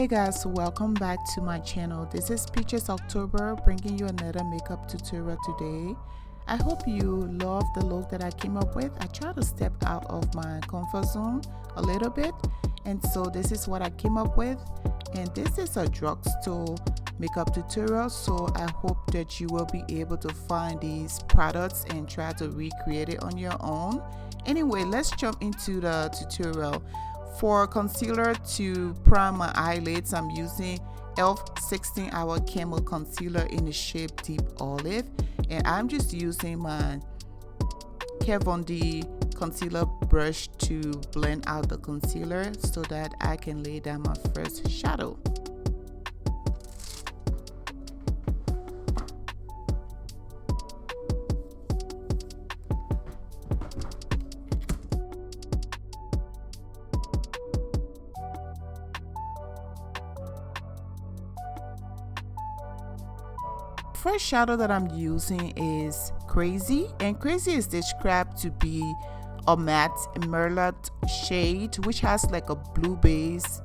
Hey guys, welcome back to my channel. This is Peaches October bringing you another makeup tutorial today. I hope you love the look that I came up with. I try to step out of my comfort zone a little bit, and so this is what I came up with. And this is a drugstore makeup tutorial, so I hope that you will be able to find these products and try to recreate it on your own. Anyway, let's jump into the tutorial. For concealer to prime my eyelids, I'm using e.l.f. 16-hour Camo concealer in the shade Deep Olive, and I'm just using my Kat Von D concealer brush to blend out the concealer so that I can lay down my first shadow. First shadow that I'm using is CREASE, and CREASE is described to be a matte merlot shade which has like a blue base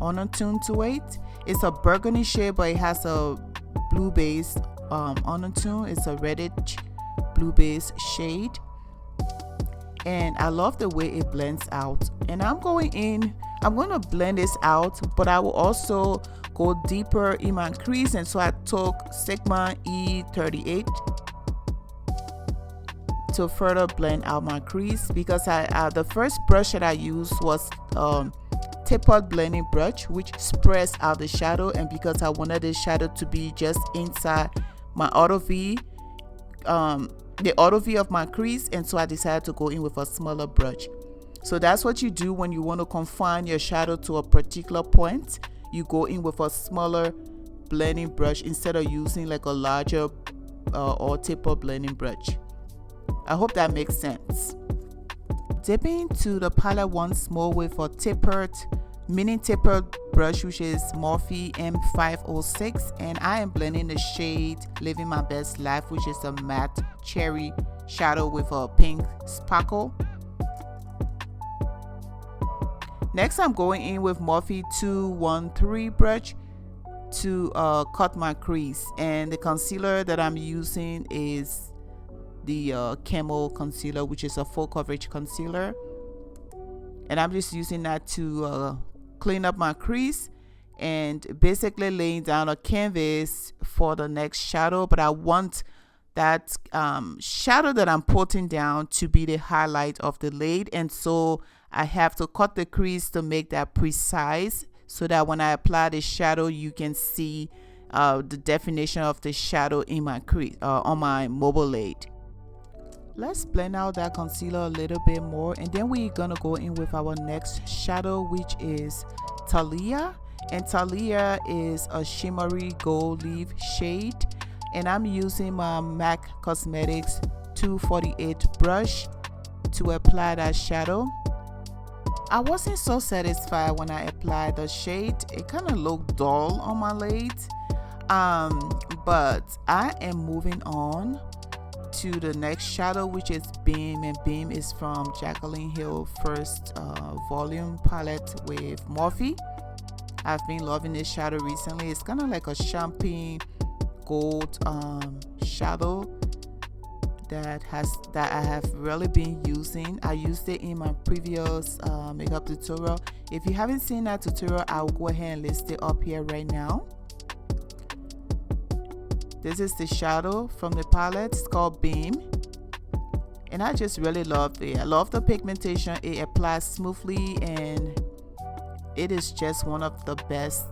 undertone to it. It's a burgundy shade, but it has a blue base undertone. It's a reddish blue base shade, and I love the way it blends out. And I'm going to blend this out, but I will also go deeper in my crease, and so I took Sigma E38 to further blend out my crease, because the first brush that I used was tapered blending brush which spreads out the shadow, and because I wanted the shadow to be just inside my auto V, the auto V of my crease, and so I decided to go in with a smaller brush. So that's what you do when you want to confine your shadow to a particular point. You go in with a smaller blending brush instead of using like a larger or tapered blending brush. I hope that makes sense. Dipping into the palette once more with a mini tapered brush, which is Morphe M506, and I am blending the shade Living My Best Life, which is a matte cherry shadow with a pink sparkle. Next, I'm going in with Morphe 213 brush to cut my crease, and the concealer that I'm using is the Camo concealer, which is a full coverage concealer, and I'm just using that to clean up my crease and basically laying down a canvas for the next shadow. But I want that shadow that I'm putting down to be the highlight of the lid, and so I have to cut the crease to make that precise, so that when I apply the shadow you can see the definition of the shadow in my crease on my mobile lid. Let's blend out that concealer a little bit more, and then we're gonna go in with our next shadow, which is Talia. And Talia is a shimmery gold leaf shade, and I'm using my MAC Cosmetics 248 brush to apply that shadow. I wasn't so satisfied when I applied the shade. It kind of looked dull on my lid, but I am moving on to the next shadow, which is Beam, and Beam is from Jacklyn Hill First Volume palette with Morphe. I've been loving this shadow recently. It's kind of like a champagne gold shadow that I have really been using. I used it in my previous makeup tutorial. If you haven't seen that tutorial, I will go ahead and list it up here right now. This is the shadow from the palette. It's called Beam, and I just really love it. I love the pigmentation. It applies smoothly, and it is just one of the best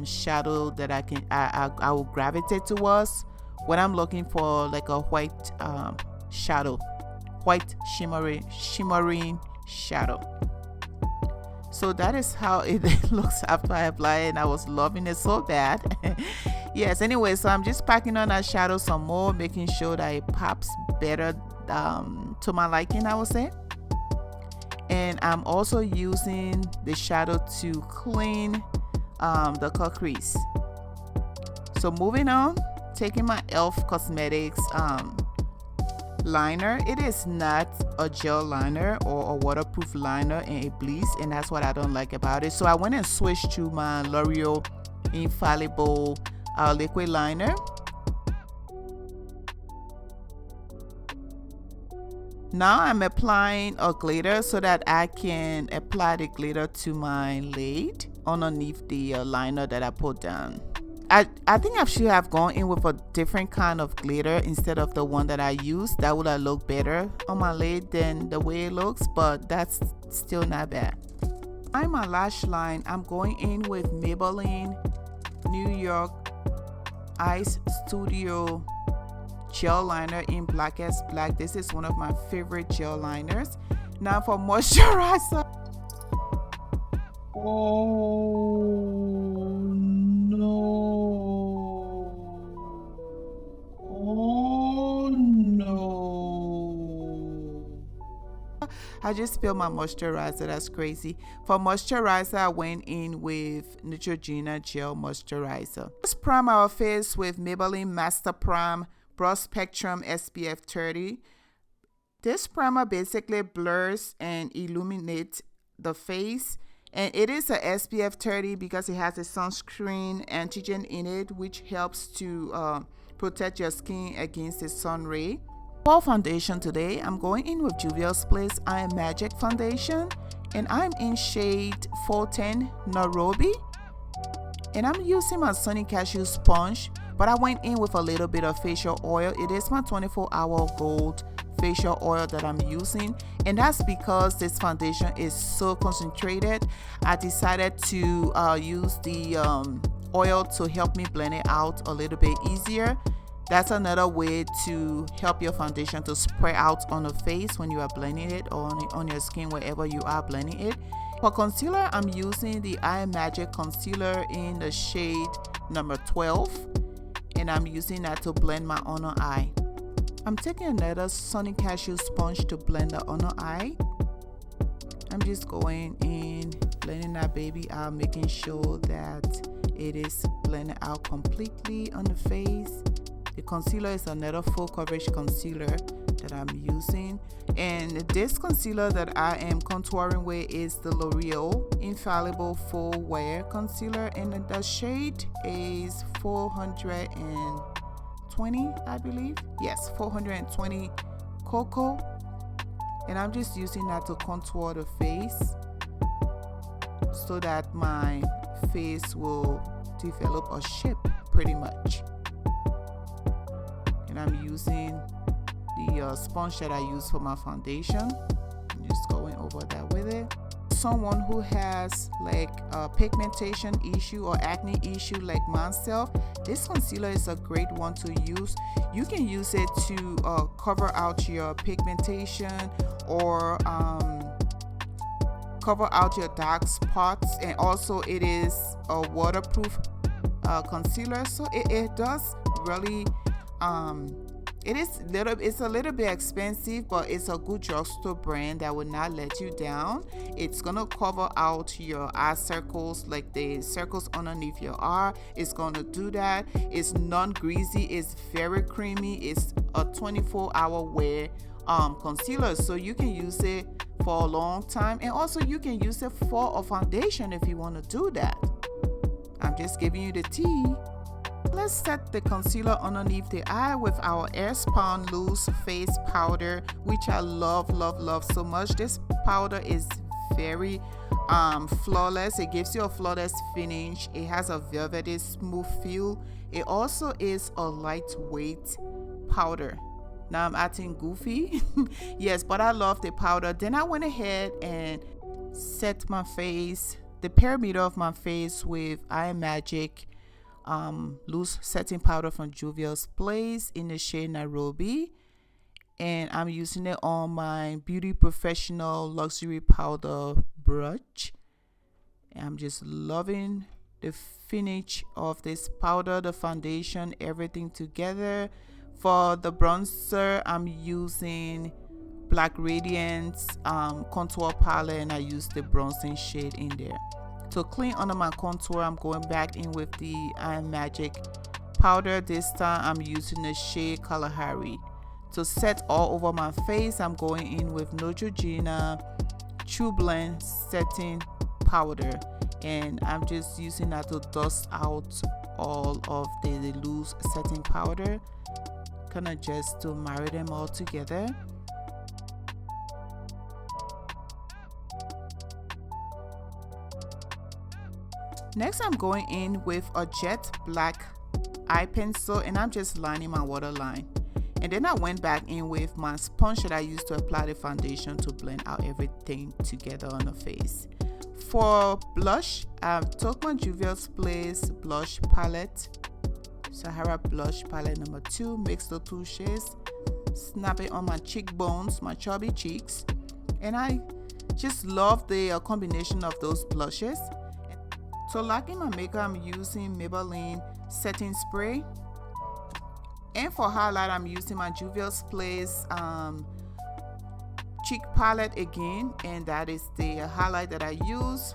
shadow that I will gravitate towards when I'm looking for like a white shadow, white shimmering shadow. So that is how it looks after I apply it, and I was loving it so bad. Yes, anyway, so I'm just packing on that shadow some more, making sure that it pops better to my liking, I would say. And I'm also using the shadow to clean the cut crease. So moving on, taking my e.l.f. Cosmetics liner. It is not a gel liner or a waterproof liner, and it bleeds, and that's what I don't like about it. So I went and switched to my L'Oreal Infallible liquid liner. Now I'm applying a glitter so that I can apply the glitter to my lid underneath the liner that I put down. I think I should have gone in with a different kind of glitter instead of the one that I used. That would have looked better on my lid than the way it looks, but that's still not bad. On my lash line, I'm going in with Maybelline New York Ice Studio gel liner in Blackest Black. This is one of my favorite gel liners. Now for moisturizer. Oh no. Oh no. I just spilled my moisturizer. That's crazy. For moisturizer, I went in with Neutrogena gel moisturizer. Let's prime our face with Maybelline Master Prime Broad Spectrum SPF 30. This primer basically blurs and illuminates the face, and it is a SPF 30 because it has a sunscreen antigen in it, which helps to protect your skin against the sun ray. For foundation today, I'm going in with Juvia's SLAYS I Am Magic foundation, and I'm in shade 410 Narobi, and I'm using my Sunny Cashew sponge, but I went in with a little bit of facial oil. It is my 24-hour gold facial oil that I'm using, and that's because this foundation is so concentrated. I decided to use the oil to help me blend it out a little bit easier. That's another way to help your foundation to spread out on the face when you are blending it, or on your skin, wherever you are blending it. For concealer, I'm using the I Am Magic concealer in the shade number 12, and I'm using that to blend my under eye. I'm taking another Sunny Cashew sponge to blend the under eye. I'm just going in, blending that baby out, making sure that it is blended out completely on the face. The concealer is another full coverage concealer that I'm using, and this concealer that I am contouring with is the L'Oreal Infallible Full Wear Concealer, and the shade is 420, I believe. Yes, 420 Cocoa, and I'm just using that to contour the face so that my face will develop a shape pretty much. And I'm using the sponge that I use for my foundation. I'm just going over that with it. Someone who has like a pigmentation issue or acne issue like myself, this concealer is a great one to use. You can use it to cover out your pigmentation, or cover out your dark spots, and also it is a waterproof concealer, so it does really it's a little bit expensive, but it's a good drugstore brand that will not let you down. It's gonna cover out your eye circles, like the circles underneath your eye. It's gonna do that. It's non-greasy, it's very creamy, it's a 24-hour wear concealer, so you can use it for a long time, and also you can use it for a foundation if you want to do that. I'm just giving you the tea. Let's set the concealer underneath the eye with our AirSpun loose face powder, which I love so much. This powder is very flawless. It gives you a flawless finish. It has a velvety smooth feel. It also is a lightweight powder. Now I'm acting goofy. Yes, but I love the powder. Then I went ahead and set my face, the perimeter of my face, with I Am Magic loose setting powder from Juvia's SLAYS in the shade Narobi, and I'm using it on my Beauty Professional Luxury Powder brush. And I'm just loving the finish of this powder, the foundation, everything together. For the bronzer, I'm using Black Radiance contour palette, and I use the bronzing shade in there. To clean under my contour, I'm going back in with the I Am Magic powder. This time I'm using the shade Khalahari to set all over my face, I'm going in with Neutrogena True Blend setting powder, and I'm just using that to dust out all of the loose setting powder, kind of just to marry them all together. Next, I'm going in with a jet black eye pencil, and I'm just lining my waterline. And then I went back in with my sponge that I used to apply the foundation to blend out everything together on the face. For blush, I took my Juvia SLAYS blush palette, Sahara blush palette number 2, mix the 2 shades, snap it on my cheekbones, my chubby cheeks, and I just love the combination of those blushes. So locking my makeup, I'm using Maybelline setting spray. And for highlight, I'm using my Juvia SLAYS cheek palette again, and that is the highlight that I use.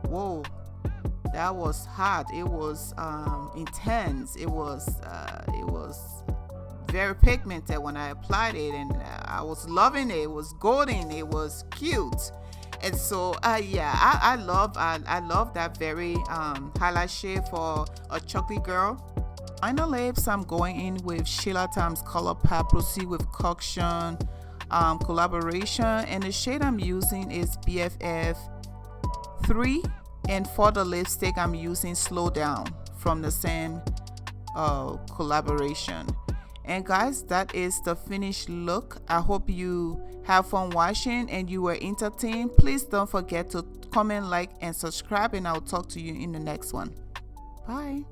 Whoa, that was hot. It was intense. It was very pigmented when I applied it, and I was loving it. It was golden. It was cute. And so yeah, I love that very highlight shade for a chocolate girl. On the lips, I'm going in with Shayla times ColourPop Proceed with Caution collaboration, and the shade I'm using is BFF 3, and for the lipstick I'm using Slow Down from the same collaboration. And guys, that is the finished look. I hope you have fun watching and you were entertained. Please don't forget to comment, like, and subscribe, and I'll talk to you in the next one. Bye.